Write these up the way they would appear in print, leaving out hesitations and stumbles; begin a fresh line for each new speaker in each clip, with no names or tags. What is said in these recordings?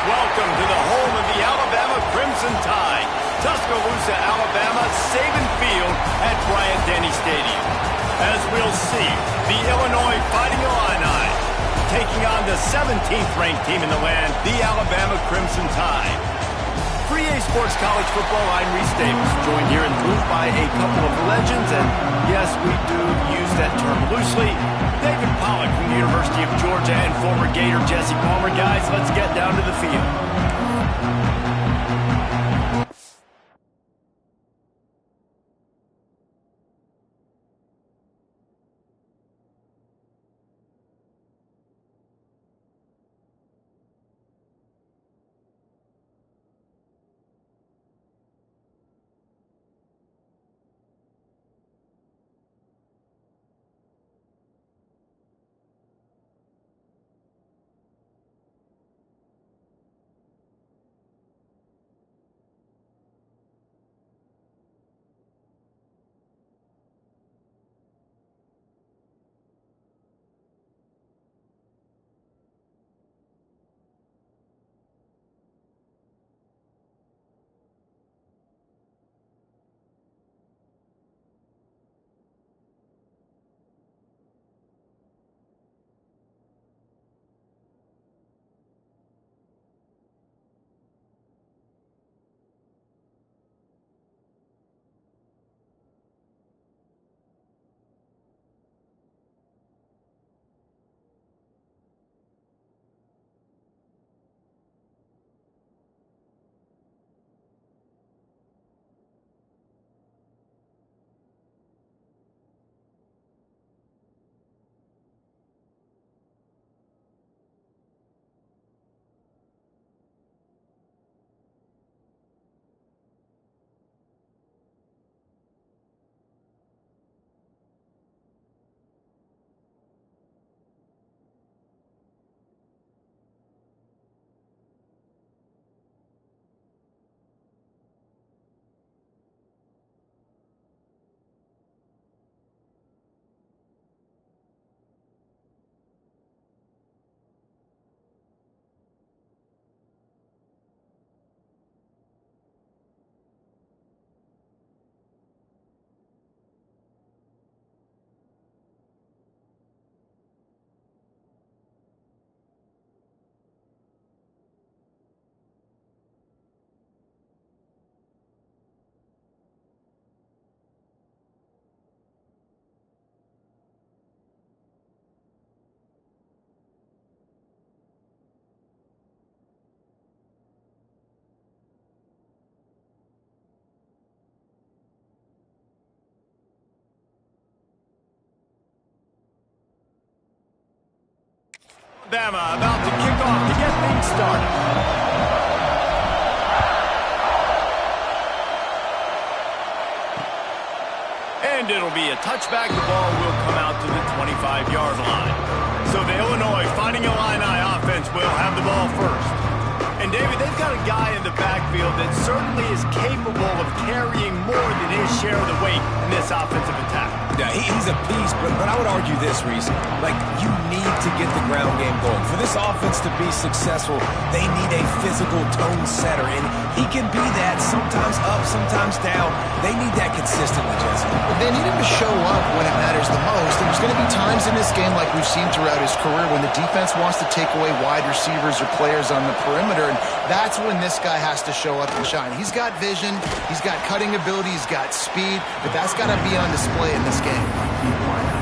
Welcome to the home of the Alabama Crimson Tide. Tuscaloosa, Alabama, Saban Field at Bryant-Denny Stadium. As we'll see, the Illinois Fighting Illini taking on the 17th ranked team in the land, the Alabama Crimson Tide. For EA Sports College Football, I'm Reese Davis, joined here in the booth by a couple of legends, and yes, we do use that term loosely. David Pollack from the University of Georgia and former Gator Jesse Palmer. Guys, let's get down to the field. Alabama about to kick off to get things started. And it'll be a touchback. The ball will come out to the 25-yard line. So the Illinois Fighting Illini offense will have the ball first. And, David, they've got a guy in the backfield that certainly is capable of carrying more than his share of the weight in this offensive attack.
Yeah, he's a beast, but I would argue this, Reese. Like, you need to get the ground game going. For this offense to be successful, they need a physical tone setter, and he can be that, sometimes up, sometimes down. They need that consistently, Jesse.
They need him to show up when it matters the most. And there's going to be times in this game, like we've seen throughout his career, when the defense wants to take away wide receivers or players on the perimeter, and that's when this guy has to show up and shine. He's got vision, he's got cutting ability, he's got speed, but that's got to be on display in this game.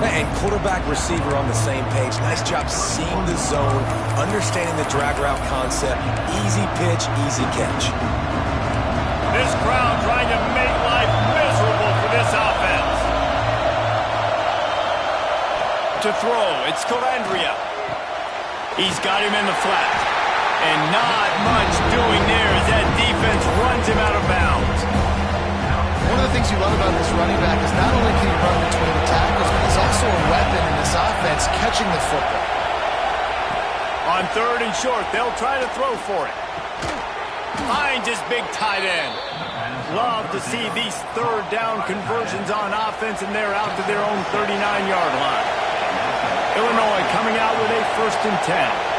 And quarterback receiver on the same page. Nice job seeing the zone, understanding the drag route concept. Easy pitch, easy catch.
This crowd trying to make life miserable for this offense. To throw, it's Calandria. He's got him in the flat. And not much doing there as that defense runs him out of bounds.
One of the things you love about this running back is not only can he run between the tackles, but he's also a weapon in this offense catching the football.
On third and short, they'll try to throw for it. Finds his big tight end. Love to see these third down conversions on offense, and they're out to their own 39-yard line. Illinois coming out with a 1st and 10.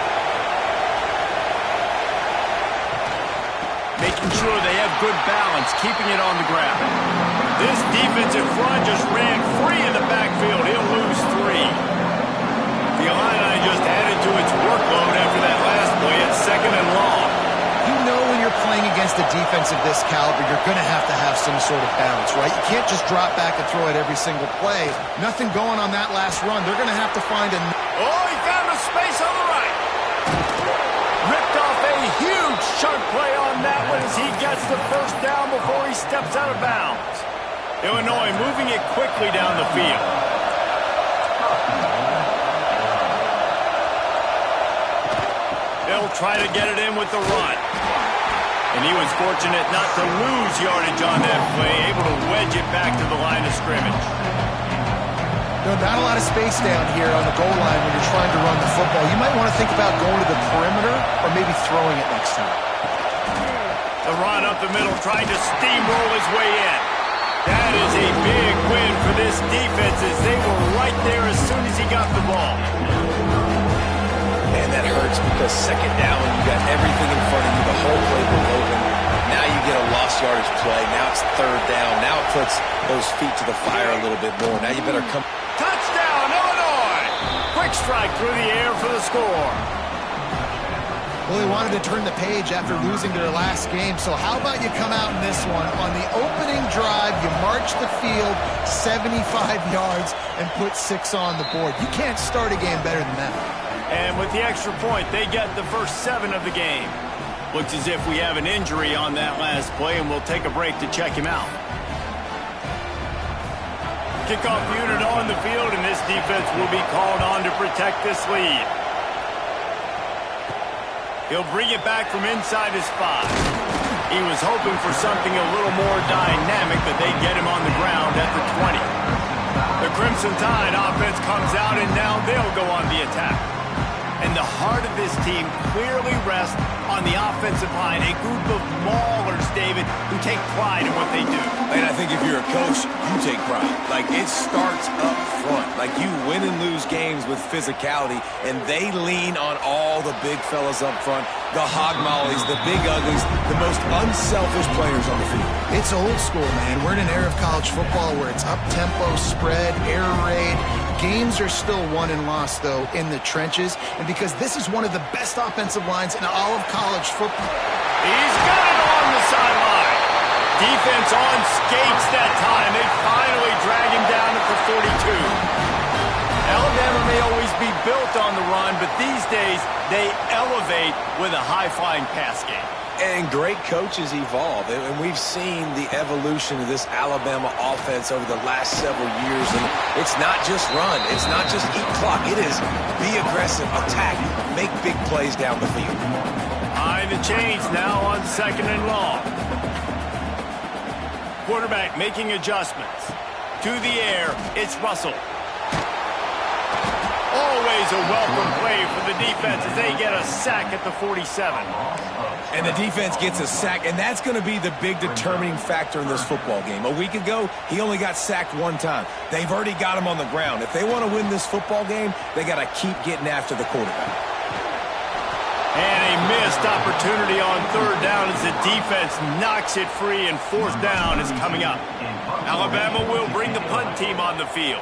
making sure they have good balance, keeping it on the ground. This defensive front just ran free in the backfield. He'll lose 3. The Illini just added to its workload after that last play at 2nd and long.
You know when you're playing against a defense of this caliber, you're going to have some sort of balance, right? You can't just drop back and throw it every single play. Nothing going on that last run. They're going to have to find a...
Oh, he found a space on the right. Ripped off a huge chunk play on that one as he gets the first down before he steps out of bounds. Illinois moving it quickly down the field. They'll try to get it in with the run. And he was fortunate not to lose yardage on that play, able to wedge it back to the line of scrimmage.
No, not a lot of space down here on the goal line when you're trying to run the football. You might want to think about going to the perimeter or maybe throwing it next time.
The run up the middle, trying to steamroll his way in. That is a big win for this defense as they were right there as soon as he got the ball.
Man, that hurts because 2nd down, you got everything in front of you, the whole playbook open. Now you get a lost yardage play. Now it's 3rd down. Now it puts those feet to the fire a little bit more. Now you better come.
Touchdown, Illinois! Quick strike through the air for the score.
Well, they wanted to turn the page after losing their last game, so how about you come out in this one? On the opening drive, you march the field 75 yards and put 6 on the board. You can't start a game better than that.
And with the extra point, they get the first 7 of the game. Looks as if we have an injury on that last play, and we'll take a break to check him out. Kickoff unit on the field, and this defense will be called on to protect this lead. He'll bring it back from inside his 5. He was hoping for something a little more dynamic, but they get him on the ground at the 20. The Crimson Tide offense comes out, and now they'll go on the attack. And the heart of this team clearly rests on the offensive line, a group of maulers, David, who take pride in what they do.
And I think if you're a coach, you take pride. Like, it starts up front. Like, you win and lose games with physicality, and they lean on all the big fellas up front, the hog mollies, the big uglies, the most unselfish players on the field.
It's old school, man. We're in an era of college football where it's up-tempo, spread, air raid. Games are still won and lost, though, in the trenches. And because this is one of the best offensive lines in all of college football.
He's got it on the sideline. Defense on skates that time. They finally drag him down at the 42. Alabama may always be built on the run, but these days they elevate with a high-flying pass game.
And great coaches evolve, and we've seen the evolution of this Alabama offense over the last several years. And it's not just run, it's not just eat clock. It is be aggressive, attack, make big plays down the field.
Behind the chains now on 2nd and long. Quarterback making adjustments. To the air, it's Russell. Always a welcome play for the defense as they get a sack at the 47.
And the defense gets a sack, and that's going to be the big determining factor in this football game. A week ago, he only got sacked 1 time. They've already got him on the ground. If they want to win this football game, they got to keep getting after the quarterback.
And a missed opportunity on 3rd down as the defense knocks it free, and 4th down is coming up. Alabama will bring the punt team on the field.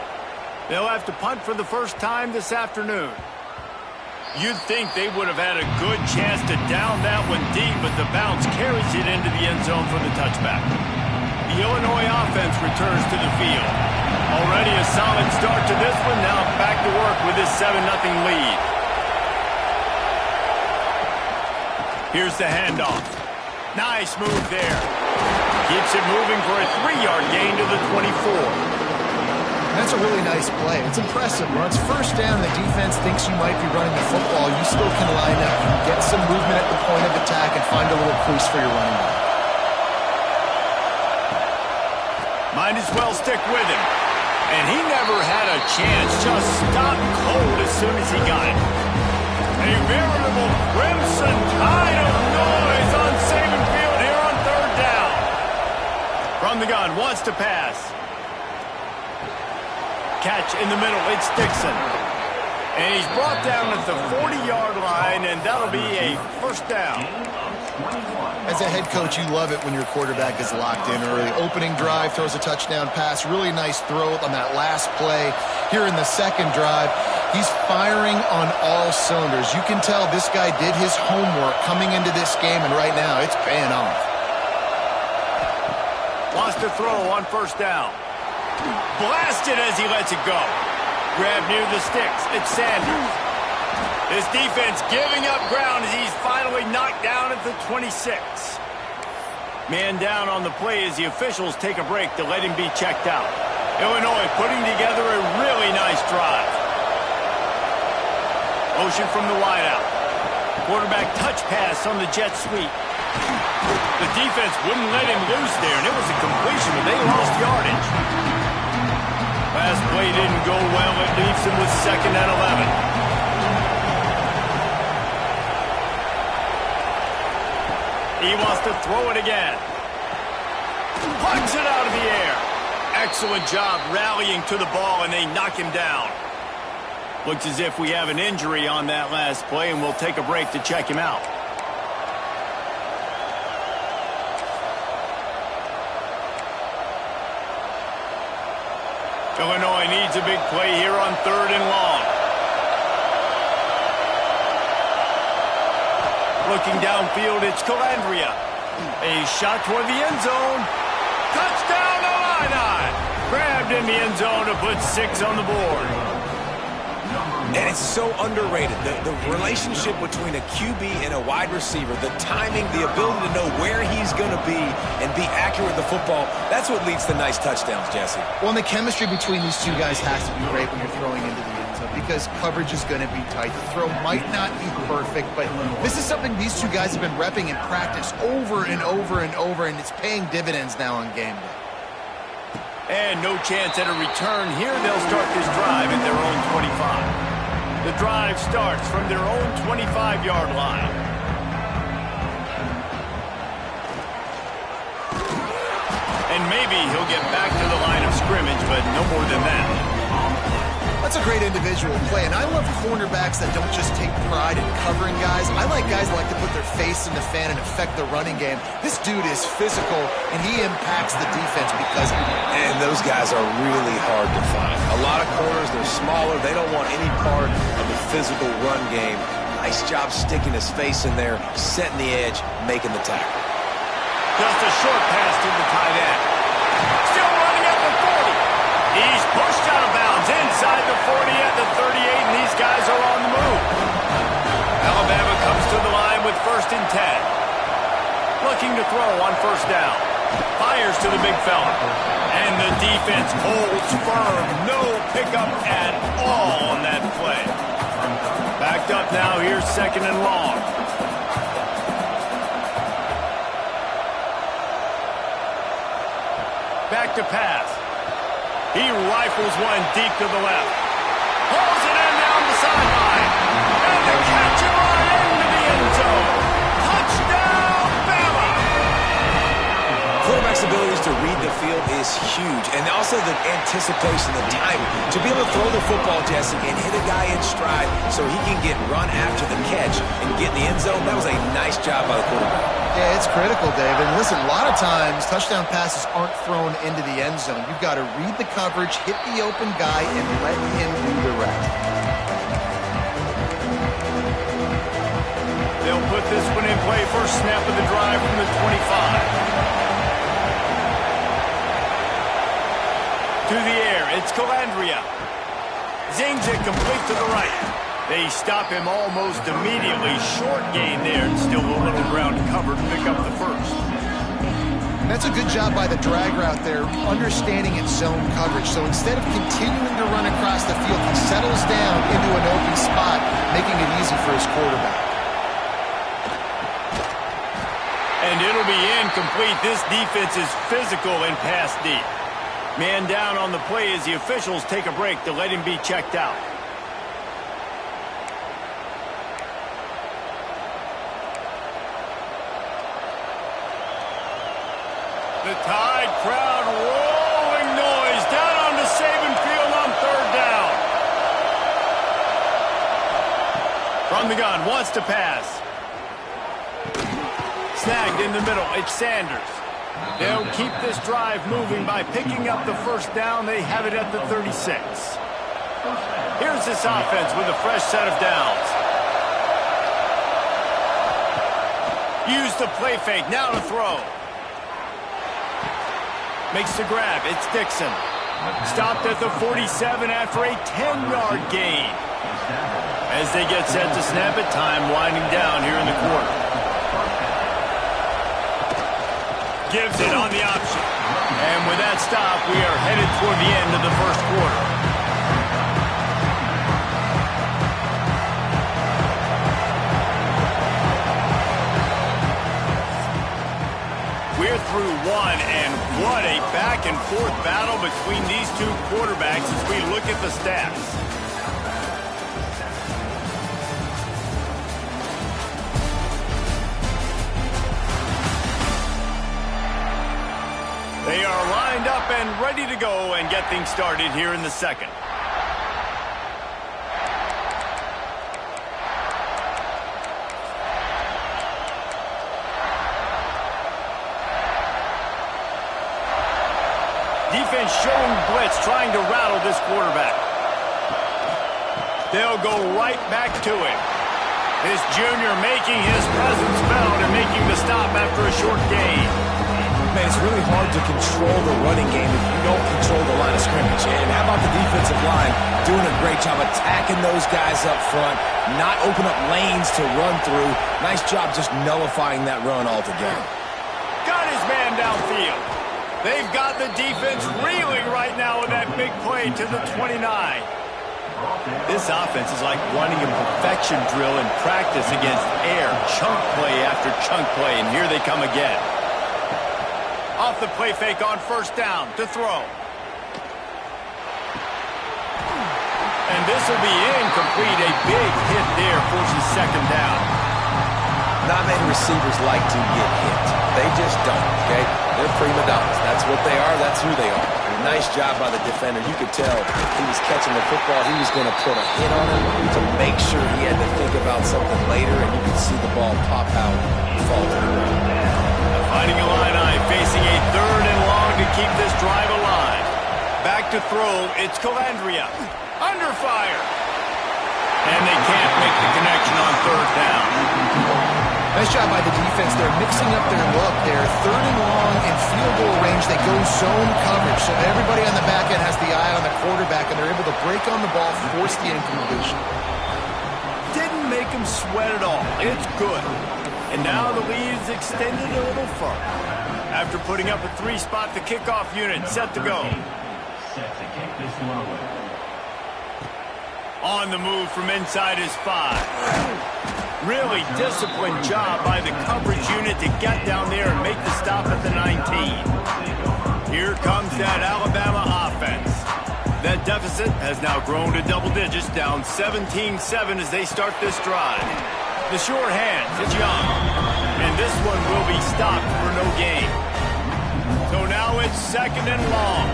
They'll have to punt for the first time this afternoon. You'd think they would have had a good chance to down that one deep, but the bounce carries it into the end zone for the touchback. The Illinois offense returns to the field. Already a solid start to this one, now back to work with this 7-0 lead. Here's the handoff. Nice move there. Keeps it moving for a 3-yard gain to the 24.
That's a really nice play. It's impressive. When it's 1st down, the defense thinks you might be running the football. You still can line up and get some movement at the point of attack and find a little crease for your running back.
Might as well stick with him. And he never had a chance. Just stopped cold as soon as he got it. A veritable Crimson Tide of noise on Saban Field here on 3rd down. From the gun, wants to pass. Catch in the middle, it's Dixon. And he's brought down at the 40-yard line, and that'll be a 1st down.
As a head coach, you love it when your quarterback is locked in early. Opening drive, throws a touchdown pass, really nice throw on that last play. Here in the second drive, he's firing on all cylinders. You can tell this guy did his homework coming into this game, and right now it's paying off.
Wants to throw on first down. Blasted as he lets it go. Grab near the sticks. It's Sanders. This defense giving up ground as he's finally knocked down at the 26. Man down on the play as the officials take a break to let him be checked out. Illinois putting together a really nice drive. Motion from the wideout. Quarterback touch pass on the jet sweep. The defense wouldn't let him loose there, and it was a completion, but they lost yardage. Last play didn't go well. It leaves him with 2nd and 11. He wants to throw it again. Punch it out of the air. Excellent job rallying to the ball, and they knock him down. Looks as if we have an injury on that last play, and we'll take a break to check him out. Illinois needs a big play here on 3rd and long. Looking downfield, it's Calandria. A shot toward the end zone. Touchdown, Illini! Grabbed in the end zone to put 6 on the board.
And it's so underrated. The relationship between a QB and a wide receiver, the timing, the ability to know where he's going to be and be accurate with the football, that's what leads to nice touchdowns, Jesse.
Well, and the chemistry between these two guys has to be great when you're throwing into the end zone because coverage is going to be tight. The throw might not be perfect, but this is something these two guys have been repping in practice over and over and over, and it's paying dividends now on game day.
And no chance at a return here. They'll start this drive at their own 25. The drive starts from their own 25-yard line. And maybe he'll get back to the line of scrimmage, but no more than that.
That's a great individual play, and I love cornerbacks that don't just take pride in covering guys. I like guys that like to put their face in the fan and affect the running game. This dude is physical, and he impacts the defense because of it.
And those guys are really hard to find. A lot of corners, they're smaller. They don't want any part of the physical run game. Nice job sticking his face in there, setting the edge, making the tackle.
Just a short pass to the tight end. Still running at the 40. He's pushed out of bounds inside the 40 at the 38, and these guys are on the move. Alabama comes to the line with 1st and 10. Looking to throw on first down. Fires to the big fella. And the defense holds firm. No pickup at all on that play. Backed up now. Here's 2nd and long. Back to pass. He rifles one deep to the left. Pulls it in down the sideline. And the catch it right into the end zone. Touchdown, Bama!
Quarterback's abilities to read the field is huge. And also the anticipation, the timing. To be able to throw the football, Jesse, and hit a guy in stride so he can get run after the catch and get in the end zone, that was a nice job by the quarterback.
Yeah, it's critical, Dave. And listen, a lot of times touchdown passes aren't thrown into the end zone. You've got to read the coverage, hit the open guy, and let him do the rest.
They'll put this one in play. First snap of the drive from the 25. To the air, it's Calandria. Zings it complete to the right. They stop him almost immediately. Short gain there, and still a little ground covered to pick up the first.
That's a good job by the drag route there, understanding its zone coverage. So instead of continuing to run across the field, he settles down into an open spot, making it easy for his quarterback.
And it'll be incomplete. This defense is physical and pass deep. Man down on the play as the officials take a break to let him be checked out. The Tide crowd rolling noise down onto Saban Field on 3rd down. From the gun, wants to pass. Snagged in the middle. It's Sanders. They'll keep this drive moving by picking up the first down. They have it at the 36. Here's this offense with a fresh set of downs. Use the play fake. Now to throw. Makes the grab. It's Dixon. Stopped at the 47 after a 10-yard gain. As they get set to snap it, time winding down here in the quarter. Gives it on the option. And with that stop, we are headed toward the end of the first quarter. We're through one, and what a back-and-forth battle between these two quarterbacks as we look at the stats. They are lined up and ready to go and get things started here in the second. Defense showing blitz, trying to rattle this quarterback. They'll go right back to it. This junior making his presence felt and making the stop after a short gain.
Man, it's really hard to control the running game if you don't control the line of scrimmage. And how about the defensive line doing a great job attacking those guys up front, not open up lanes to run through. Nice job just nullifying that run altogether.
Got his man downfield. They've got the defense reeling right now with that big play to the 29. This offense is like running a perfection drill in practice against air. Chunk play after chunk play, and here they come again. Off the play fake on first down to throw. And this will be incomplete. A big hit there forces second down.
Not many receivers like to get hit. They just don't, okay? They're prima donnas. That's what they are. That's who they are. Nice job by the defender. You could tell he was catching the football. He was going to put a hit on him to make sure he had to think about something later, and you could see the ball pop out and fall to the ground.
Fighting Illini facing a third and long to keep this drive alive. Back to throw, it's Calandria. Under fire. And they can't make the connection on third down.
Nice job by the defense. They're mixing up their look. They're third and long in field goal range. They go zone coverage. So everybody on the back end has the eye on the quarterback, and they're able to break on the ball, force the incompletion.
Didn't make him sweat at all. It's good. And now the lead is extended a little further. After putting up a three-spot, the kickoff unit set to go. On the move from inside his 5. Really disciplined job by the coverage unit to get down there and make the stop at the 19. Here comes that Alabama offense. That deficit has now grown to double digits, down 17-7 as they start this drive. The short hands, it's Young. And this one will be stopped for no gain. So now it's second and long.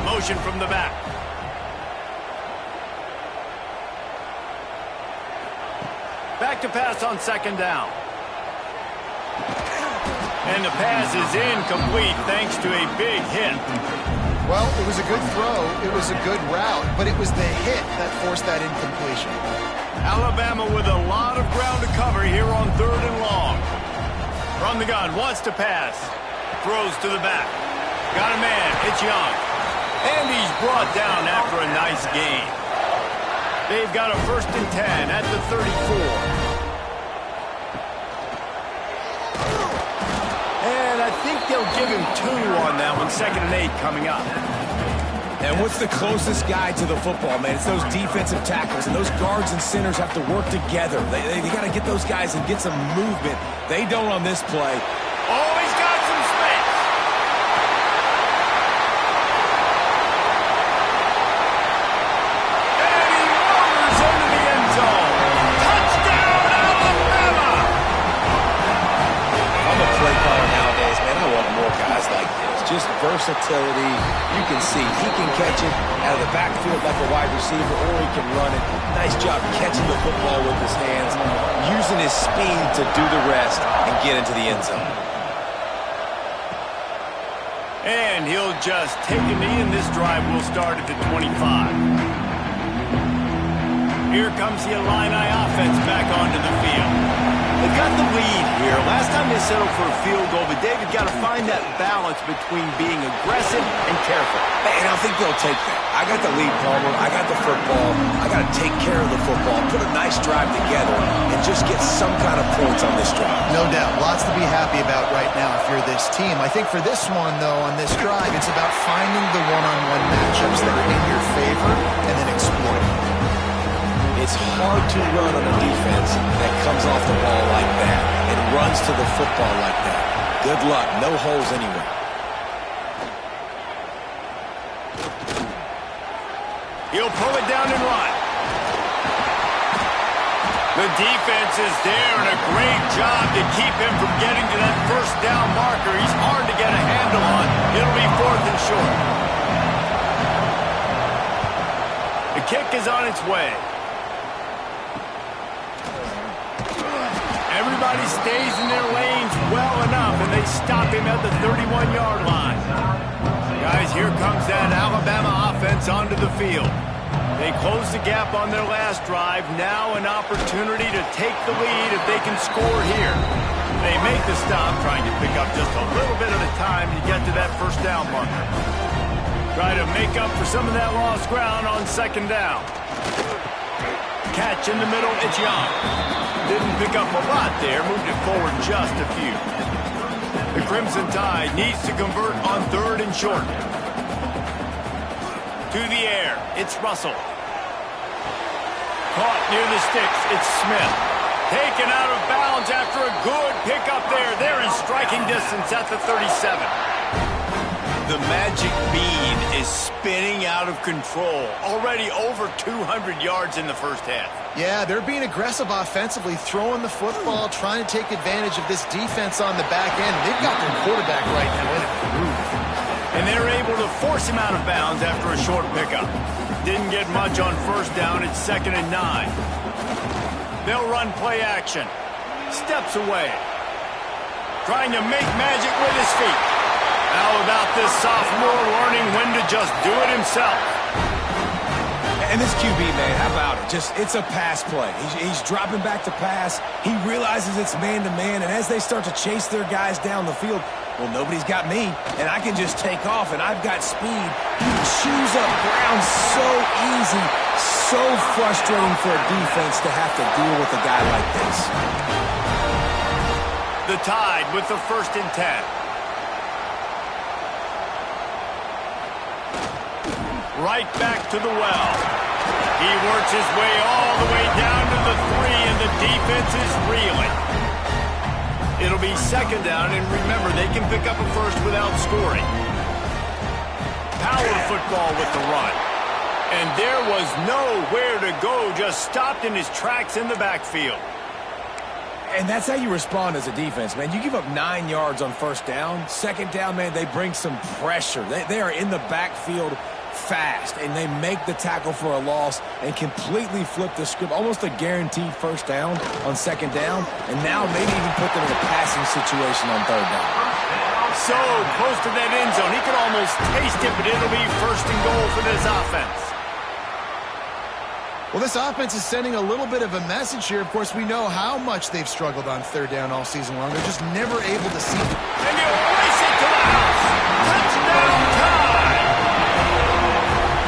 Motion from the back. Back to pass on second down. And the pass is incomplete thanks to a big hit.
Well, it was a good throw. It was a good route, but it was the hit that forced that incompletion.
Alabama with a lot of ground to cover here on third and long. From the gun, wants to pass. Throws to the back. Got a man, it's Young. And he's brought down after a nice gain. They've got a 1st and 10 at the 34. And I think they'll give him 2 on that one. 2nd and 8 coming up.
And what's the closest guy to the football, man? It's those defensive tackles, and those guards and centers have to work together. They got to get those guys and get some movement. They don't on this play.
Oh, he's got some space. And he wanders into the end zone. Touchdown, Alabama!
I'm a play caller nowadays, man. I want more guys like this. Just versatility. You can see he can catch it out of the backfield like a wide receiver, or he can run it. Nice job catching the football with his hands, using his speed to do the rest and get into the end zone.
And he'll just take a knee, and this drive will start at the 25. Here comes the Illini offense back onto the field. They've got the lead here. Last time they settled for a field goal, but David got to find that balance between being aggressive and careful.
And I think they'll take that. I got the lead, Palmer. I got the football. I got to take care of the football, put a nice drive together, and just get some kind of points on this drive.
No doubt. Lots to be happy about right now if you're this team. I think for this one, though, on this drive, it's about finding the one-on-one matchups that are in your favor and then exploiting.
It's hard to run on a defense that comes off the ball like that and runs to the football like that. Good luck. No holes anywhere.
He'll pull it down and run. The defense is there, and a great job to keep him from getting to that first down marker. He's hard to get a handle on. It'll be 4th and short. The kick is on its way. Everybody stays in their lanes well enough, and they stop him at the 31-yard line. Guys, here comes that Alabama offense onto the field. They close the gap on their last drive. Now an opportunity to take the lead if they can score here. They make the stop, trying to pick up just a little bit at a time to get to that first down marker. Try to make up for some of that lost ground on 2nd down. Catch in the middle, it's Young. Didn't pick up a lot there, moved it forward just a few. The Crimson Tide needs to convert on 3rd and short. To the air, it's Russell. Caught near the sticks, it's Smith. Taken out of bounds after a good pickup there. They're in striking distance at the 37. The magic bean is spinning out of control. Already over 200 yards in the first half.
Yeah, they're being aggressive offensively, throwing the football, trying to take advantage of this defense on the back end. They've got their quarterback right now in a groove.
And they're able to force him out of bounds after a short pickup. Didn't get much on 1st down. It's 2nd and 9. They'll run play action. Steps away. Trying to make magic with his feet. How about this sophomore learning when to just do it himself?
And this QB, man, how about it? It's a pass play. He's dropping back to pass. He realizes it's man-to-man, and as they start to chase their guys down the field, well, nobody's got me, and I can just take off, and I've got speed. He chews up ground so easy, so frustrating for a defense to have to deal with a guy like this.
The Tide with the 1st and 10. Right back to the well. He works his way all the way down to the 3, and the defense is reeling. It'll be 2nd down, and remember, they can pick up a first without scoring. Power football with the run. And there was nowhere to go, just stopped in his tracks in the backfield.
And that's how you respond as a defense, man. You give up 9 yards on 1st down. 2nd down, man, they bring some pressure. They are in the backfield fast, and they make the tackle for a loss and completely flip the script. Almost a guaranteed 1st down on 2nd down, and now maybe even put them in a passing situation on 3rd down.
So close to that end zone. He could almost taste it, but it'll be 1st and goal for this offense.
Well, this offense is sending a little bit of a message here. Of course, we know how much they've struggled on 3rd down all season long. They're just never able to see.
And he'll race it to the house. Touchdown time.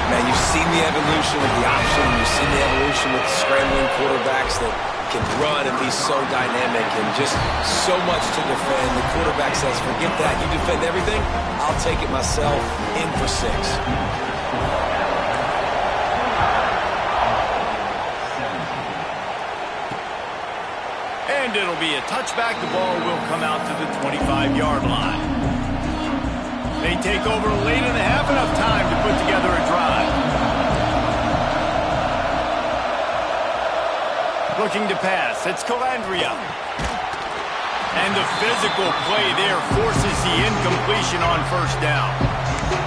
Man, you've seen the evolution of the option. You've seen the evolution with the scrambling quarterbacks that can run and be so dynamic and just so much to defend. The quarterback says, forget that. You defend everything. I'll take it myself. In for 6.
And it'll be a touchback. The ball will come out to the 25-yard line. They take over late in the half, enough time to put together a drive. Looking to pass, it's Calandria. And the physical play there forces the incompletion on 1st down.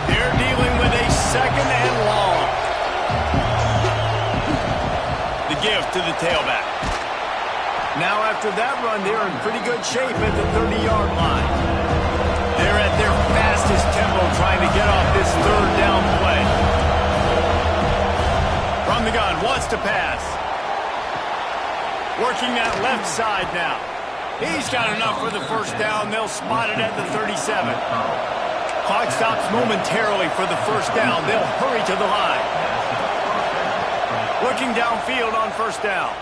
They're dealing with a 2nd and long. The give to the tailback. Now after that run, they're in pretty good shape at the 30-yard line. They're at their fastest tempo trying to get off this third down play. From the gun, wants to pass. Working that left side now. He's got enough for the first down. They'll spot it at the 37. Clock stops momentarily for the first down. They'll hurry to the line. Looking downfield on first down.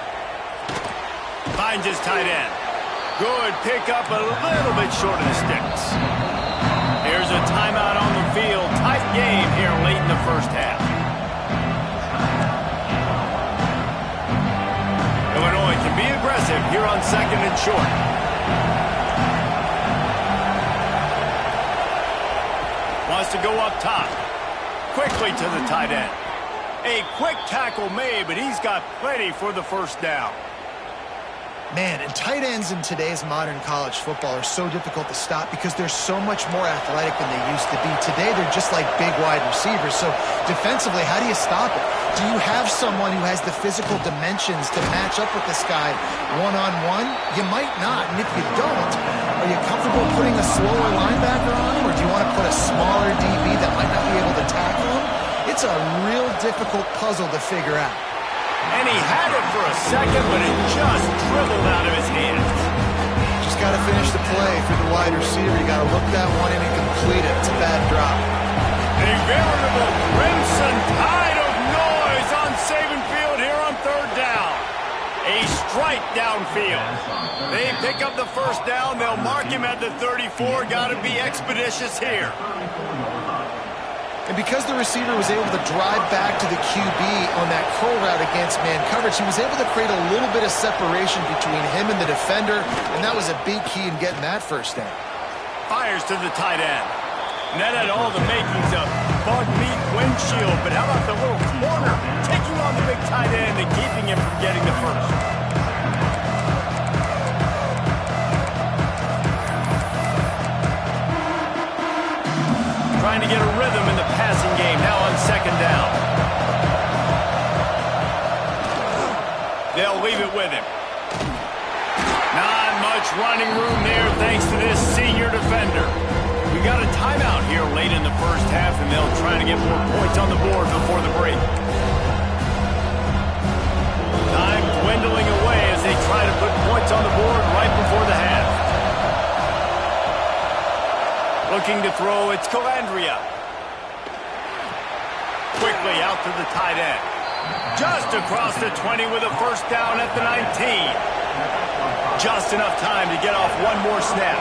Finds his tight end. Good pickup, a little bit short of the sticks. Here's a timeout on the field. Tight game here late in the first half. Illinois can be aggressive here on second and short. Wants to go up top. Quickly to the tight end. A quick tackle made, but he's got plenty for the first down.
Man, and tight ends in today's modern college football are so difficult to stop because they're so much more athletic than they used to be. Today, they're just like big wide receivers. So defensively, how do you stop it? Do you have someone who has the physical dimensions to match up with this guy one-on-one? You might not. And if you don't, are you comfortable putting a slower linebacker on him? Or do you want to put a smaller DB that might not be able to tackle him? It's a real difficult puzzle to figure out.
And he had it for a second, but it just dribbled out of his hands.
Just got to finish the play for the wide receiver. You got to look that one in and complete it. It's a bad drop.
A veritable crimson tide of noise on Saban Field here on third down. A strike downfield. They pick up the first down. They'll mark him at the 34. Got to be expeditious here.
And because the receiver was able to drive back to the QB on that curl route against man coverage, he was able to create a little bit of separation between him and the defender, and that was a big key in getting that first down.
Fires to the tight end. And that had all the makings of bug meat windshield, but how about the little corner taking on the big tight end and keeping him from getting the first? Trying to get a rhythm in the passing game now on second down. They'll leave it with him. Not much running room there thanks to this senior defender. We got a timeout here late in the first half, and they'll try to get more points on the board before the break. Time dwindling away as they try to put points on the board right before the half. Looking to throw, it's Calandria. Quickly out to the tight end. Just across the 20 with a first down at the 19. Just enough time to get off one more snap.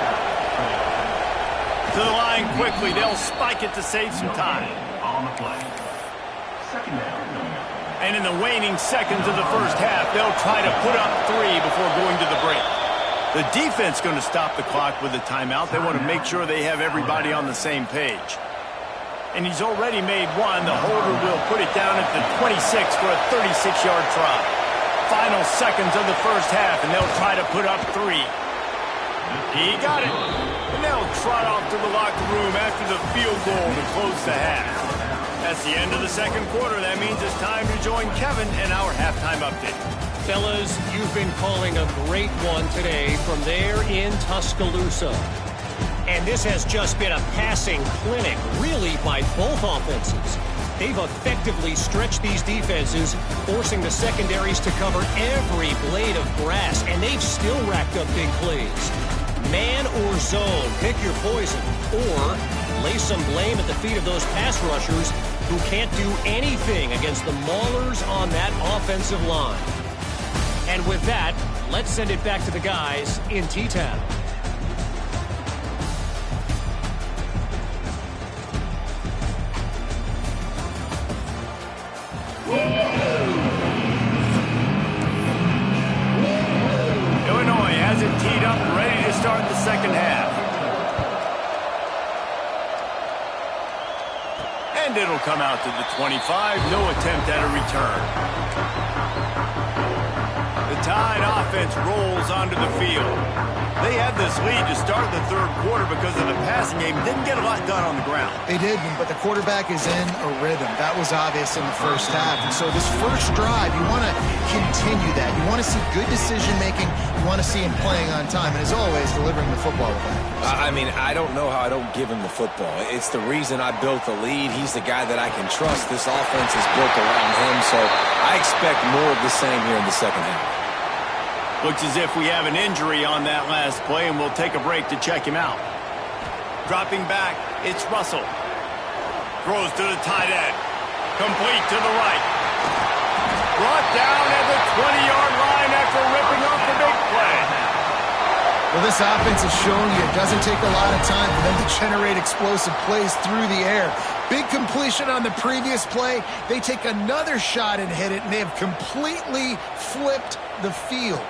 To the line quickly. They'll spike it to save some time. And in the waning seconds of the first half, they'll try to put up 3 before going to the break. The defense going to stop the clock with a timeout. They want to make sure they have everybody on the same page. And he's already made one. The holder will put it down at the 26 for a 36-yard try. Final seconds of the first half, and they'll try to put up 3. He got it. And they'll trot off to the locker room after the field goal to close the half. That's the end of the second quarter. That means it's time to join Kevin in our halftime update.
Fellas, you've been calling a great one today from there in Tuscaloosa. And this has just been a passing clinic, really, by both offenses. They've effectively stretched these defenses, forcing the secondaries to cover every blade of grass, and they've still racked up big plays. Man or zone, pick your poison, or lay some blame at the feet of those pass rushers who can't do anything against the maulers on that offensive line. And with that, let's send it back to the guys in T-Town.
Illinois has it teed up, ready to start the second half. And it'll come out to the 25. No attempt at a return. The Tide offense rolls onto the field. They had this lead to start the third quarter because of the passing game. Didn't get a lot done on the ground.
They did, but the quarterback is in a rhythm. That was obvious in the first half. And so this first drive, you want to continue that. You want to see good decision-making. You want to see him playing on time, and as always, delivering the football with accuracy.
I mean, I don't know how I don't give him the football. It's the reason I built the lead. He's the guy that I can trust. This offense is built around him, so I expect more of the same here in the second half.
Looks as if we have an injury on that last play, and we'll take a break to check him out. Dropping back, it's Russell. Throws to the tight end. Complete to the right. Brought down at the 20-yard line after ripping off the big play.
Well, this offense is showing you it doesn't take a lot of time for them to generate explosive plays through the air. Big completion on the previous play. They take another shot and hit it, and they have completely flipped the field.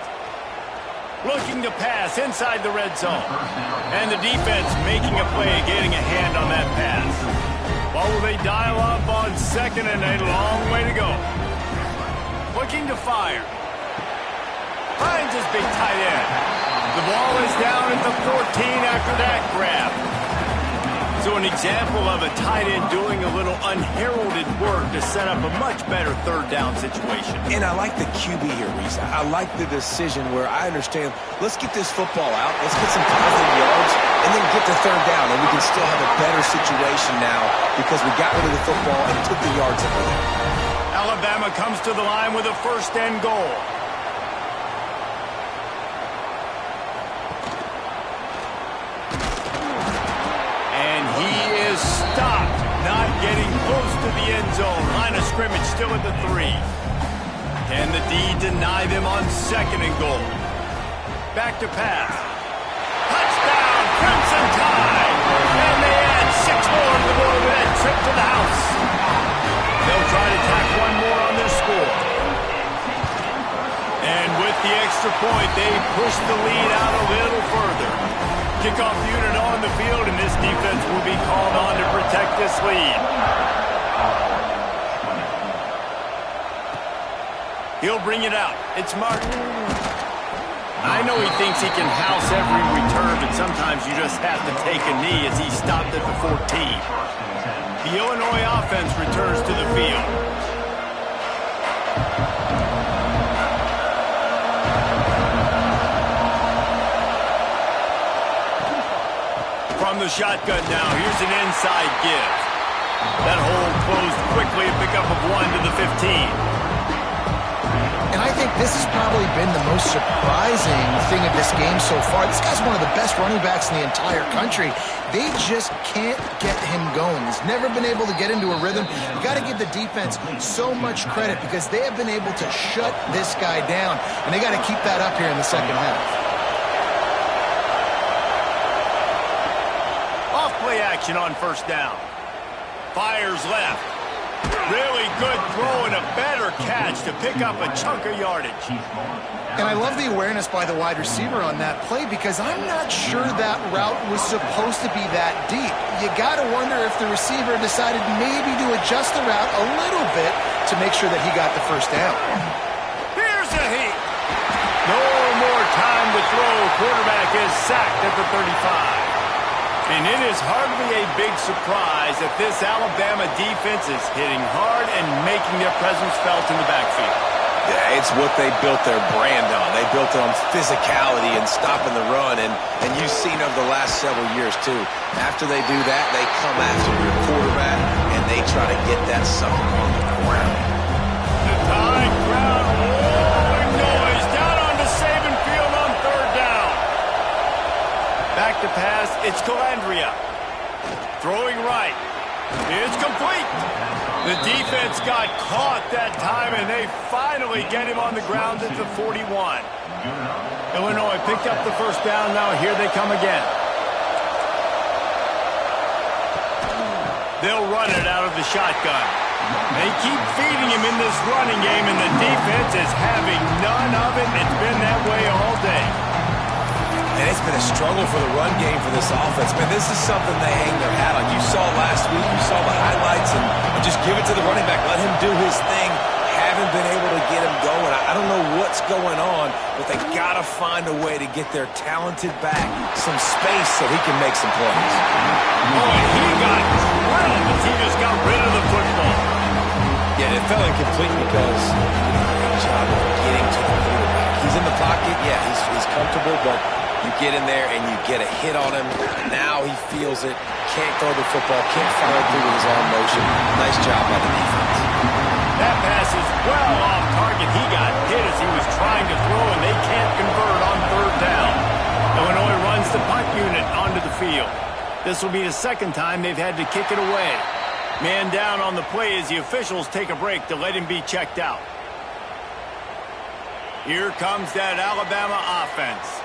Looking to pass inside the red zone. And the defense making a play, getting a hand on that pass. What will they dial up on second and a long way to go? Looking to fire. Finds his big tight end. The ball is down at the 14 after that grab. So an example of a tight end doing a little unheralded work to set up a much better third down situation.
And I like the QB here, Reese. I like the decision where I understand, let's get this football out, let's get some positive yards, and then get to third down, and we can still have a better situation now because we got rid of the football and took the yards over there.
Alabama comes to the line with a first and goal. And he is stopped, not getting close to the end zone. Line of scrimmage still at the 3. Can the D deny them on second and goal? Back to pass. Touchdown, Crimson Tide! And they add 6 more to the board with that trip to the house. They'll try to tack one more on their score. And with the extra point, they push the lead out a little further. Kickoff unit on the field, and this defense will be called on to protect this lead. He'll bring it out. It's Martin. I know he thinks he can house every return, but sometimes you just have to take a knee as he stopped at the 14. The Illinois offense returns to the field. From the shotgun now, here's an inside give. That hole closed quickly, a pickup of 1 to the 15.
And I think this has probably been the most surprising thing of this game so far. This guy's one of the best running backs in the entire country. They just can't get him going. He's never been able to get into a rhythm. You got to give the defense so much credit because they have been able to shut this guy down, and they got to keep that up here in the second half.
Off play action on first down. Fires left. Really good throw and a better catch to pick up a chunk of yardage.
And I love the awareness by the wide receiver on that play because I'm not sure that route was supposed to be that deep. You got to wonder if the receiver decided maybe to adjust the route a little bit to make sure that he got the first down.
Here's a heat. No more time to throw. Quarterback is sacked at the 35. And it is hardly a big surprise that this Alabama defense is hitting hard and making their presence felt in the backfield.
Yeah, it's what they built their brand on. They built it on physicality and stopping the run, and you've seen over the last several years, too. After they do that, they come after your quarterback, and they try to get that sucker on the ground.
The time crowd rolling noise down onto Saban Field on third down. Back to pass, it's Calandria. Throwing right. It's complete. The defense got caught that time, and they finally get him on the ground at the 41. Illinois picked up the first down. Now here they come again. They'll run it out of the shotgun. They keep feeding him in this running game, and the defense is having none of it. It's been that way all day.
And it's been a struggle for the run game for this offense. Man, this is something they hang their hat on. You saw last week, you saw the highlights, and just give it to the running back. Let him do his thing. Haven't been able to get him going. I don't know what's going on, but they got to find a way to get their talented back some space so he can make some plays.
Oh, and he got drilled as he just got rid of the football.
Yeah, it fell incomplete because he did a great job of getting to the quarterback. He's in the pocket. Yeah, he's comfortable, but you get in there and you get a hit on him. Now he feels it. Can't throw the football. Can't follow through with his arm motion. Nice job by the defense.
That pass is well off target. He got hit as he was trying to throw, and they can't convert on third down. Illinois runs the punt unit onto the field. This will be the second time they've had to kick it away. Man down on the play as the officials take a break to let him be checked out. Here comes that Alabama offense.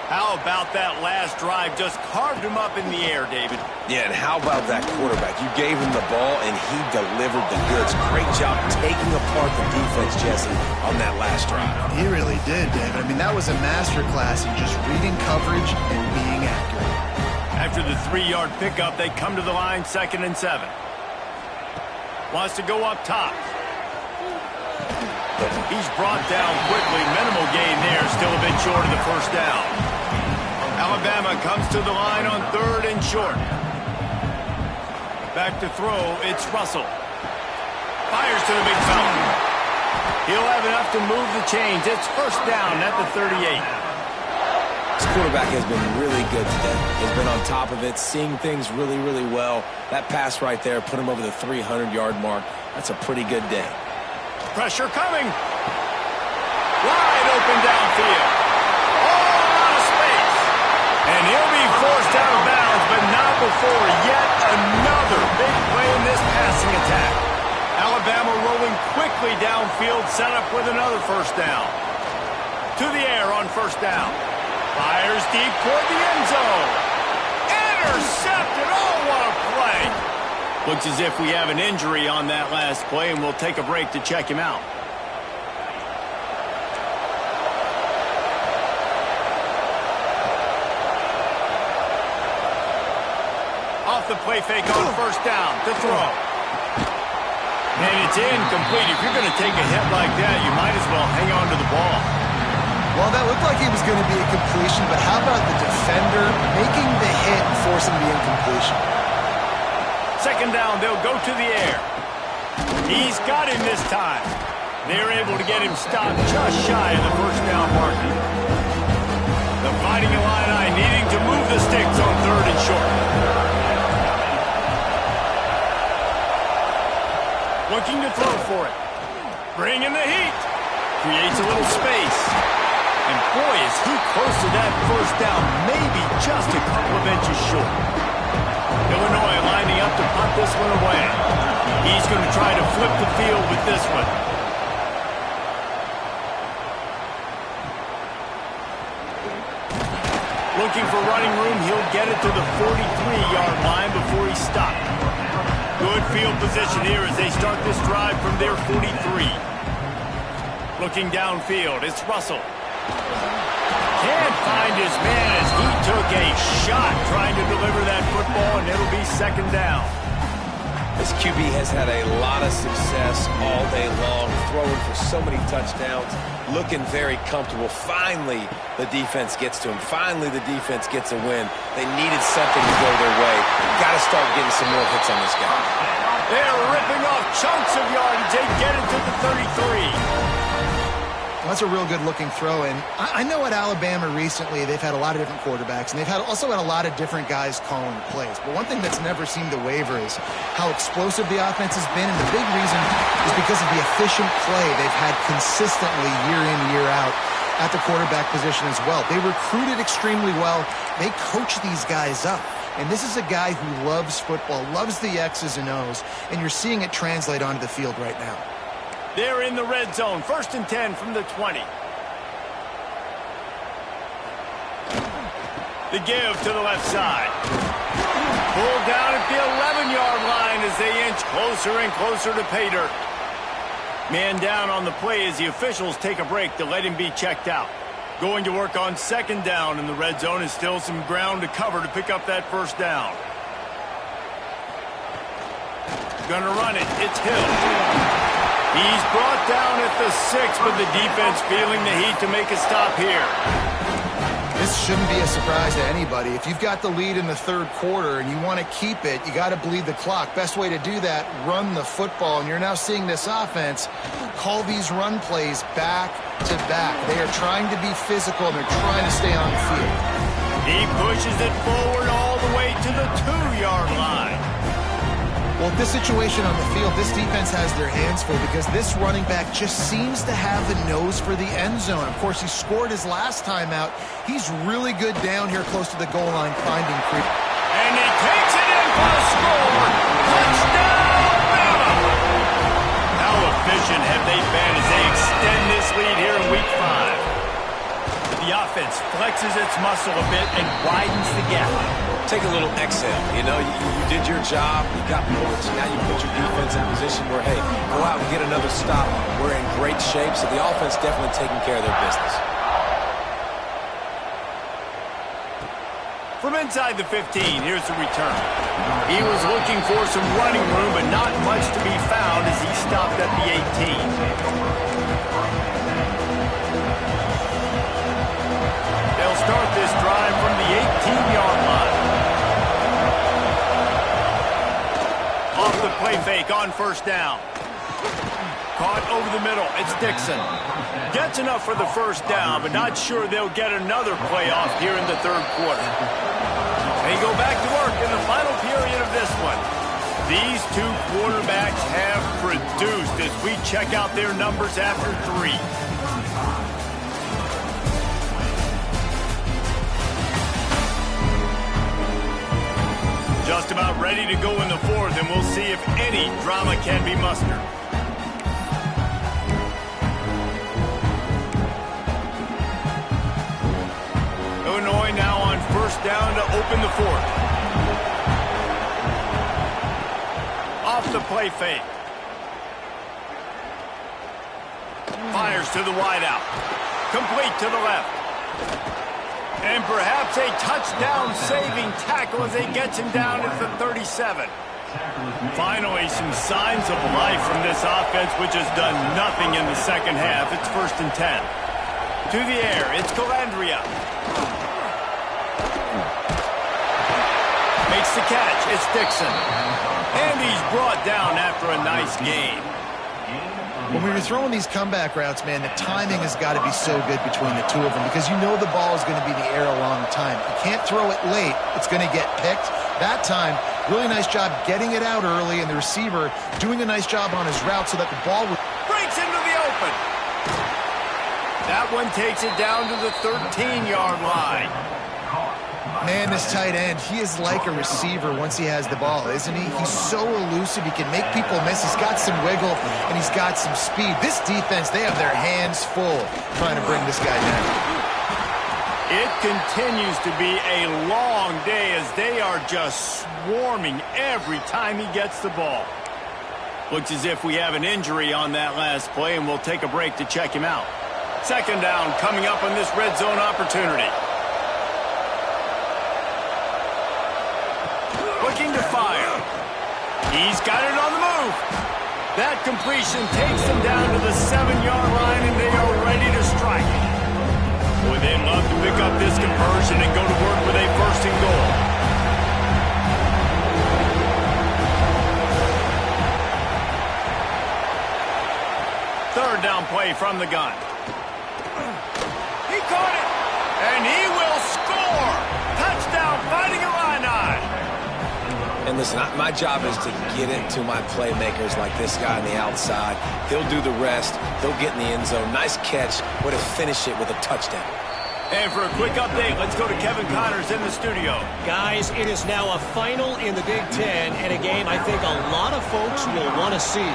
How about that last drive? Just carved him up in the air, David.
Yeah, and how about that quarterback? You gave him the ball, and he delivered the goods. Great job taking apart the defense, Jesse, on that last drive.
He really did, David. I mean, that was a masterclass in just reading coverage and being accurate.
After the 3-yard pickup, they come to the line, 2nd and 7. Wants to go up top. He's brought down quickly. Minimal gain there. Still a bit short of the first down. Alabama comes to the line on 3rd and short. Back to throw. It's Russell. Fires to the big fountain. He'll have enough to move the chains. It's first down at the 38.
This quarterback has been really good today. He's been on top of it, seeing things really, really well. That pass right there put him over the 300-yard mark. That's a pretty good day.
Pressure coming. Wide open downfield. All out of space. And he'll be forced out of bounds, but not before yet another big play in this passing attack. Alabama rolling quickly downfield, set up with another first down. To the air on first down. Fires deep toward the end zone. Intercepted. Oh, what a play. Looks as if we have an injury on that last play, and we'll take a break to check him out. Off the play fake on first down to throw. And it's incomplete. If you're going to take a hit like that, you might as well hang on to the ball.
Well, that looked like it was going to be a completion, but how about the defender making the hit and forcing the incompletion?
Second down, they'll go to the air. He's got him this time. They're able to get him stopped just shy of the first down marker. The Fighting Illini needing to move the sticks on 3rd and short. Looking to throw for it. Bringing the heat. Creates a little space. And boy, is he close to that first down, maybe just a couple of inches short. Illinois lining up to punt this one away. He's going to try to flip the field with this one. Looking for running room, he'll get it to the 43-yard line before he's stopped. Good field position here as they start this drive from their 43. Looking downfield, it's Russell. Can't find his man as he took a shot trying to deliver that football, and it'll be second down.
This QB has had a lot of success all day long, throwing for so many touchdowns, looking very comfortable. Finally, the defense gets to him. Finally, the defense gets a win. They needed something to go their way. Got to start getting some more hits on this guy.
They're ripping off chunks of yardage. They get it to the 33.
That's a real good-looking throw. And I know at Alabama recently they've had a lot of different quarterbacks, and they've also had a lot of different guys calling plays. But one thing that's never seemed to waver is how explosive the offense has been, and the big reason is because of the efficient play they've had consistently year in, year out at the quarterback position as well. They recruited extremely well. They coach these guys up. And this is a guy who loves football, loves the X's and O's, and you're seeing it translate onto the field right now.
They're in the red zone. 1st and 10 from the 20. The give to the left side. Pulled down at the 11-yard line as they inch closer and closer to pay dirt. Man down on the play as the officials take a break to let him be checked out. Going to work on 2nd down in the red zone, and still some ground to cover to pick up that first down. Gonna run it. It's Hill. He's brought down at the 6, but the defense feeling the heat to make a stop here.
This shouldn't be a surprise to anybody. If you've got the lead in the third quarter and you want to keep it, you got to bleed the clock. Best way to do that, run the football. And you're now seeing this offense call these run plays back to back. They are trying to be physical, and they're trying to stay on the field.
He pushes it forward all the way to the 2-yard line.
Well, this situation on the field, this defense has their hands full because this running back just seems to have a nose for the end zone. Of course, he scored his last time out. He's really good down here close to the goal line, finding creep.
And he takes it in for a score. Touchdown, Bama! How efficient have they been as they extend this lead here in Week 5? The offense flexes its muscle a bit and widens the gap.
Take a little exhale. You know, you did your job, you got points, now you put your defense in a position where, hey, go out and get another stop. We're in great shape, so the offense definitely taking care of their business.
From inside the 15, here's the return. He was looking for some running room, but not much to be found as he stopped at the 18. They'll start this drive from the 18-yard line. Off the play fake on first down. Caught over the middle. It's Dixon. Gets enough for the first down, but not sure they'll get another play off here in the third quarter. They go back to work in the final period of this one. These two quarterbacks have produced as we check out their numbers after 3. Just about ready to go in the fourth, and we'll see if any drama can be mustered. Illinois now on first down to open the fourth. Off the play fake. Fires to the wideout. Complete to the left. And perhaps a touchdown-saving tackle as they get him down at the 37. Finally, some signs of life from this offense, which has done nothing in the second half. It's 1st and 10. To the air, it's Calandria. Makes the catch, it's Dixon. And he's brought down after a nice gain.
When we were throwing these comeback routes, man, the timing has got to be so good between the two of them because you know the ball is going to be in the air a long time. You can't throw it late. It's going to get picked. That time, really nice job getting it out early, and the receiver doing a nice job on his route so that the ball would...
Breaks into the open. That one takes it down to the 13-yard line.
Man, this tight end, he is like a receiver once he has the ball, isn't he? He's so elusive. He can make people miss. He's got some wiggle, and he's got some speed. This defense, they have their hands full trying to bring this guy down.
It continues to be a long day as they are just swarming every time he gets the ball. Looks as if we have an injury on that last play, and we'll take a break to check him out. Second down coming up on this red zone opportunity. Looking to fire. He's got it on the move. That completion takes them down to the 7-yard line, and they are ready to strike. Boy, they'd love to pick up this conversion and go to work with a 1st and goal. Third down play from the gun. He caught it, and he will score. Touchdown, Fighting Illini.
And listen, my job is to get it to my playmakers like this guy on the outside. They'll do the rest. They'll get in the end zone. Nice catch. Way to finish it with a touchdown.
And for a quick update, let's go to Kevin Connors in the studio.
Guys, it is now a final in the Big Ten, and a game I think a lot of folks will want to see.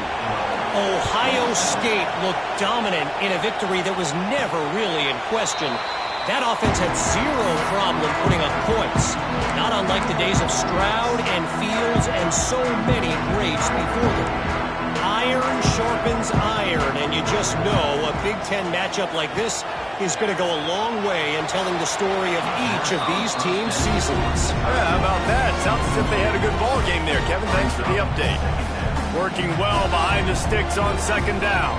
Ohio State looked dominant in a victory that was never really in question. That offense had zero problem putting up points, not unlike the days of Stroud and Fields and so many greats before them. Iron sharpens iron, and you just know a Big Ten matchup like this is going to go a long way in telling the story of each of these teams' seasons.
Yeah, how about that? Sounds as if they had a good ball game there. Kevin, thanks for the update. Working well behind the sticks on second down.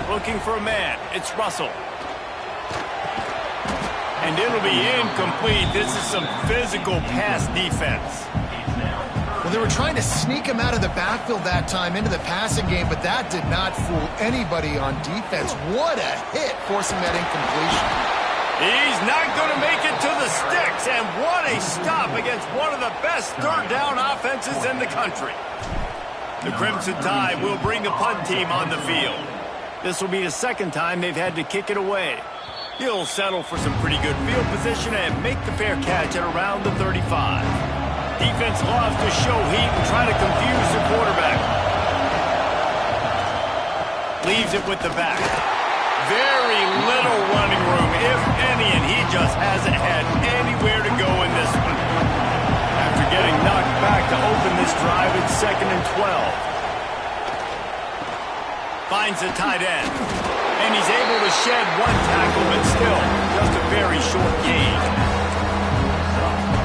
Looking for a man. It's Russell. And it'll be incomplete. This is some physical pass defense.
Well, they were trying to sneak him out of the backfield that time into the passing game, but that did not fool anybody on defense. What a hit, forcing that incompletion.
He's not going to make it to the sticks, and what a stop against one of the best third down offenses in the country. The Crimson Tide will bring the punt team on the field. This will be the second time they've had to kick it away. He'll settle for some pretty good field position and make the fair catch at around the 35. Defense loves to show heat and try to confuse the quarterback. Leaves it with the back. Very little running room, if any, and he just hasn't had anywhere to go in this one. After getting knocked back to open this drive, it's 2nd and 12. Finds the tight end. And he's able to shed one tackle, but still, just a very short gain.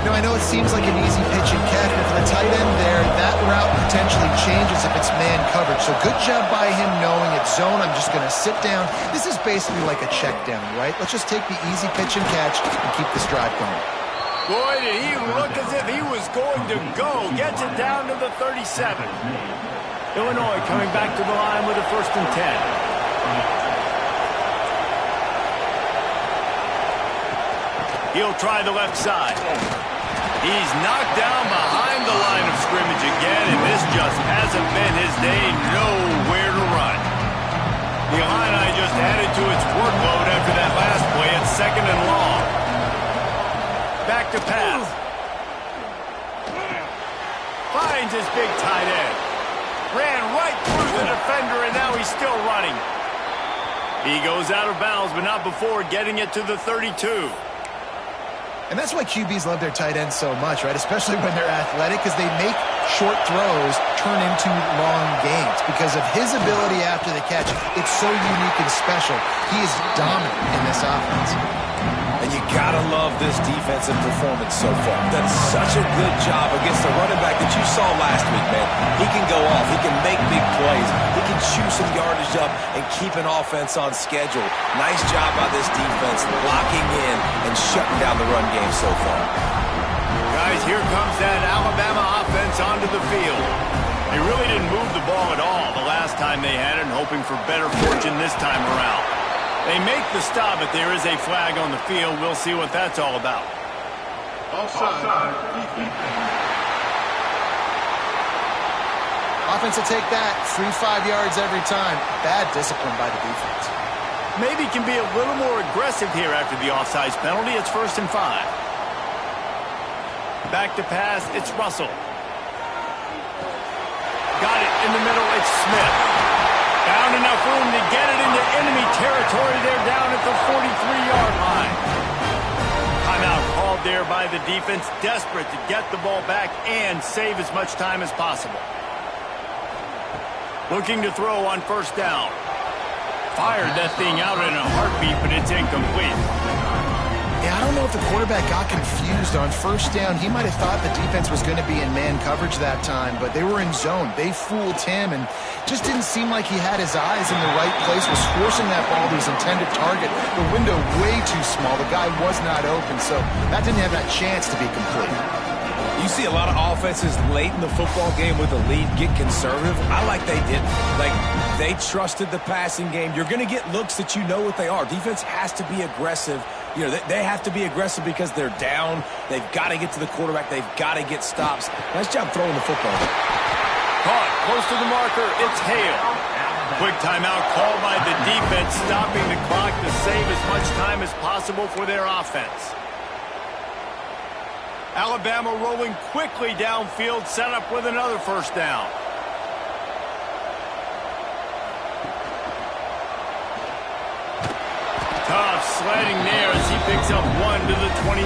Now, I know it seems like an easy pitch and catch, but for the tight end there, that route potentially changes if it's man coverage. So good job by him knowing it's zone. I'm just going to sit down. This is basically like a check down, right? Let's just take the easy pitch and catch and keep this drive going.
Boy, did he look as if he was going to go. Gets it down to the 37. Illinois coming back to the line with a 1st and 10. He'll try the left side. He's knocked down behind the line of scrimmage again, and this just hasn't been his day. Nowhere to run. The Illini just added to its workload after that last play. It's 2nd and long. Back to pass. Finds his big tight end. Ran right through the defender, and now he's still running. He goes out of bounds, but not before getting it to the 32.
And that's why QBs love their tight ends so much, right? Especially when they're athletic, because they make short throws turn into long gains. Because of his ability after the catch, it's so unique and special. He is dominant in this offense.
And you gotta love this defensive performance so far. Done such a good job against the running back that you saw last week, man. He can go off. He can make big plays. He can chew some yardage up and keep an offense on schedule. Nice job by this defense locking in and shutting down the run game so far.
Guys, here comes that Alabama offense onto the field. They really didn't move the ball at all the last time they had it, and hoping for better fortune this time around. They make the stop, but there is a flag on the field. We'll see what that's all about.
Offside.
Offense will take that. Free 5 yards every time. Bad discipline by the defense.
Maybe can be a little more aggressive here after the offsides penalty. It's 1st and 5. Back to pass. It's Russell. Got it in the middle. It's Smith. Found enough room to get it into enemy territory. They're down at the 43-yard line. Timeout called there by the defense, desperate to get the ball back and save as much time as possible. Looking to throw on 1st down. Fired that thing out in a heartbeat, but it's incomplete.
Yeah, I don't know if the quarterback got confused on 1st down. He might have thought the defense was going to be in man coverage that time, but they were in zone. They fooled him and just didn't seem like he had his eyes in the right place, was forcing that ball to his intended target. The window way too small. The guy was not open, so that didn't have that chance to be complete.
You see a lot of offenses late in the football game with the lead get conservative. I like they didn't. Like, they trusted the passing game. You're going to get looks that you know what they are. Defense has to be aggressive. You know, they have to be aggressive because they're down. They've got to get to the quarterback. They've got to get stops. Nice job throwing the football.
Caught close to the marker. It's Hale. Quick timeout called by the defense, stopping the clock to save as much time as possible for their offense. Alabama rolling quickly downfield, set up with another 1st down. Tough sledding there as he picks up 1 to the 29.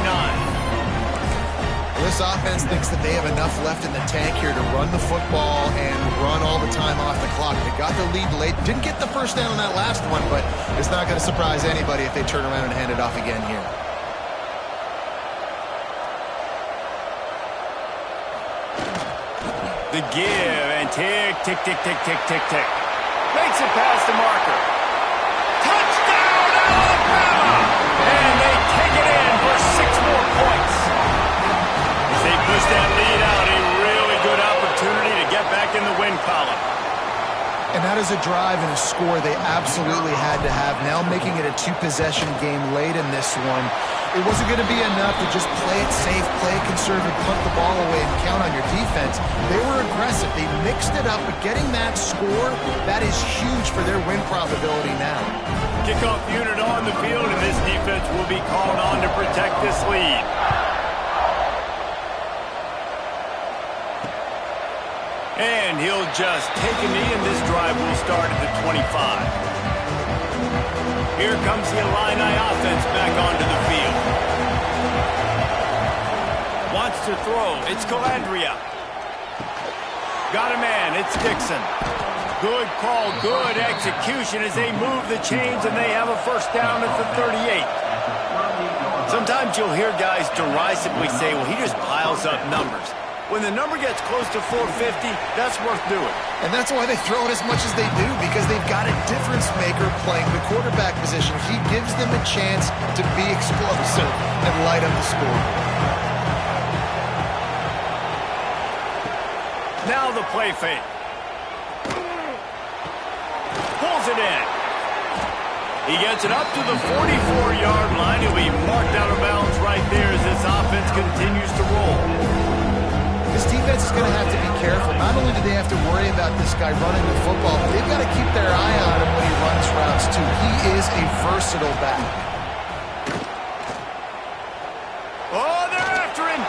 This offense thinks that they have enough left in the tank here to run the football and run all the time off the clock. They got the lead late. Didn't get the 1st down on that last one, but it's not going to surprise anybody if they turn around and hand it off again here.
The give and tick, tick, tick, tick, tick, tick, tick. Makes it past the marker. Touchdown, Alabama! And they take it in.
was a drive and a score they absolutely had to have. Now making it a two-possession game late in this one. It wasn't going to be enough to just play it safe, play it conservative, punt the ball away, and count on your defense. They were aggressive. They mixed it up, but getting that score, that is huge for their win probability now.
Kickoff unit on the field, and this defense will be called on to protect this lead. And he'll just take a knee, and this drive will start at the 25. Here comes the Illini offense back onto the field. Wants to throw. It's Calandria. Got a man. It's Dixon. Good call, good execution as they move the chains, and they have a first down at the 38. Sometimes you'll hear guys derisively say, well, he just piles up numbers. When the number gets close to 450, that's worth doing.
And that's why they throw it as much as they do, because they've got a difference maker playing the quarterback position. He gives them a chance to be explosive and light up the scoreboard.
Now the play fake. Pulls it in. He gets it up to the 44-yard line. He'll be marked out of bounds right there as this offense continues to roll.
This defense is going to have to be careful. Not only do they have to worry about this guy running the football, but they've got to keep their eye on him when he runs routes, too. He is a versatile back.
Oh, they're after him.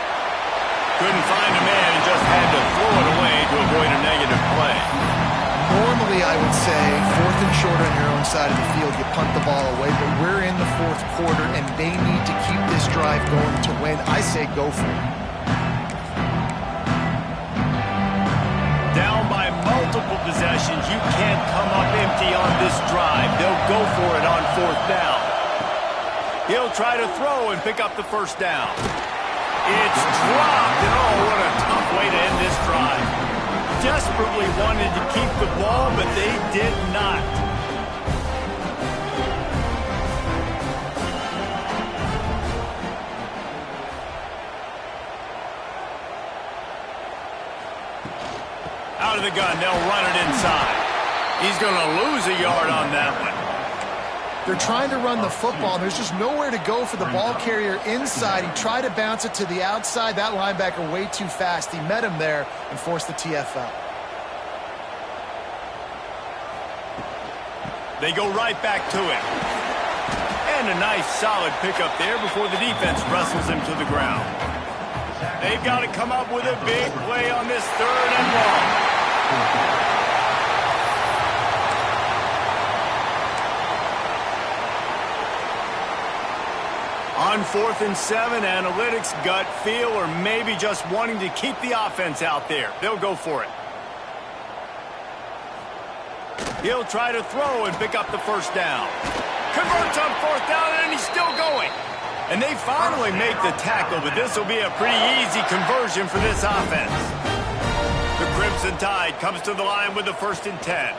Couldn't find a man and just had to throw it away to avoid a negative play.
Normally, I would say, 4th and short on your own side of the field, you punt the ball away, but we're in the 4th quarter, and they need to keep this drive going to win. I say go for it.
Down by multiple possessions, you can't come up empty on this drive. They'll go for it on 4th down. He'll try to throw and pick up the first down. It's dropped, and oh, what a tough way to end this drive. Desperately wanted to keep the ball, but they did not. Out of the gun, they'll run it inside. He's going to lose a yard on that one.
They're trying to run the football, and there's just nowhere to go for the ball carrier inside. He tried to bounce it to the outside. That linebacker way too fast. He met him there and forced the TFL.
They go right back to it. And a nice solid pickup there before the defense wrestles him to the ground. They've got to come up with a big play on this 3rd and long. On 4th and 7, analytics, gut feel, or maybe just wanting to keep the offense out there. They'll go for it. He'll try to throw and pick up the first down. Converts on 4th down, and he's still going. And they finally make the tackle, but this will be a pretty easy conversion for this offense. The Crimson Tide comes to the line with the 1st and 10.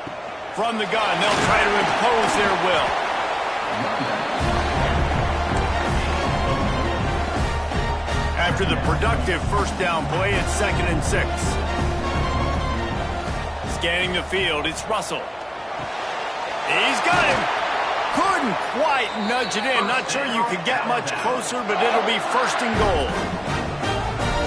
From the gun, they'll try to impose their will. After the productive first down play, it's 2nd and 6. Scanning the field, it's Russell. He's got him. Couldn't quite nudge it in. Not sure you could get much closer, but it'll be 1st and goal.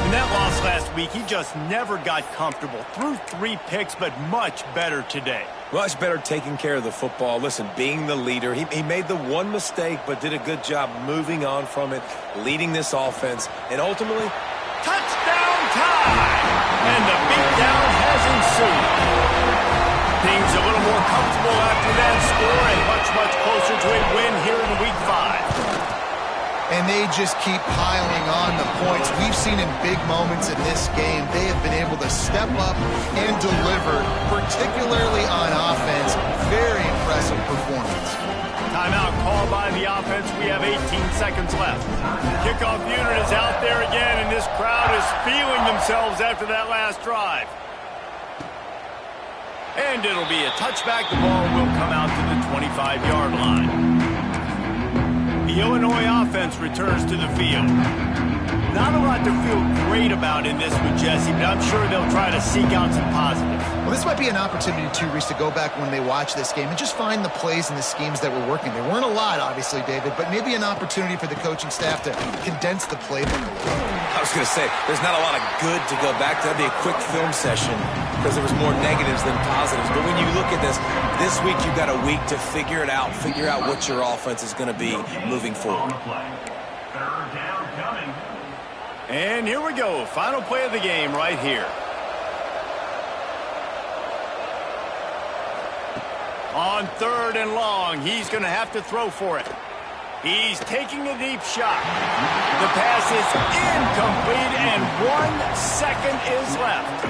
In that loss last week, he just never got comfortable. Threw 3 picks, but much better today.
Much better taking care of the football. Listen, being the leader, he made the one mistake, but did a good job moving on from it, leading this offense, and ultimately,
touchdown time! And the beatdown has ensued. Things a little more comfortable after that score and much, much closer to a win here in Week 5.
And they just keep piling on the points. We've seen in big moments in this game, they have been able to step up and deliver, particularly on offense. Very impressive performance.
Timeout called by the offense. We have 18 seconds left. Kickoff unit is out there again, and this crowd is feeling themselves after that last drive. And it'll be a touchback. The ball will come out to the 25-yard line. The Illinois offense returns to the field. Not a lot to feel great about in this one, Jesse, but I'm sure they'll try to seek out some positives.
Well, this might be an opportunity, too, Reese, to go back when they watch this game and just find the plays and the schemes that were working. There weren't a lot, obviously, David, but maybe an opportunity for the coaching staff to condense the playbook.
I was going to say, there's not a lot of good to go back to. That'd be a quick film session because there was more negatives than positives. But when you look at this week you've got a week to figure it out, figure out what your offense is going to be moving forward.
And here we go. Final play of the game right here. On 3rd and long, he's going to have to throw for it. He's taking a deep shot. The pass is incomplete, and 1 second is left.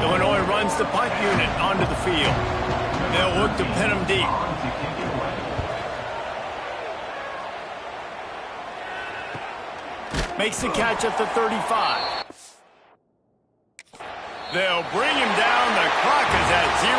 Illinois runs the punt unit onto the field. They'll look to pin him deep. Makes the catch at the 35. They'll bring him down. The clock is at 0.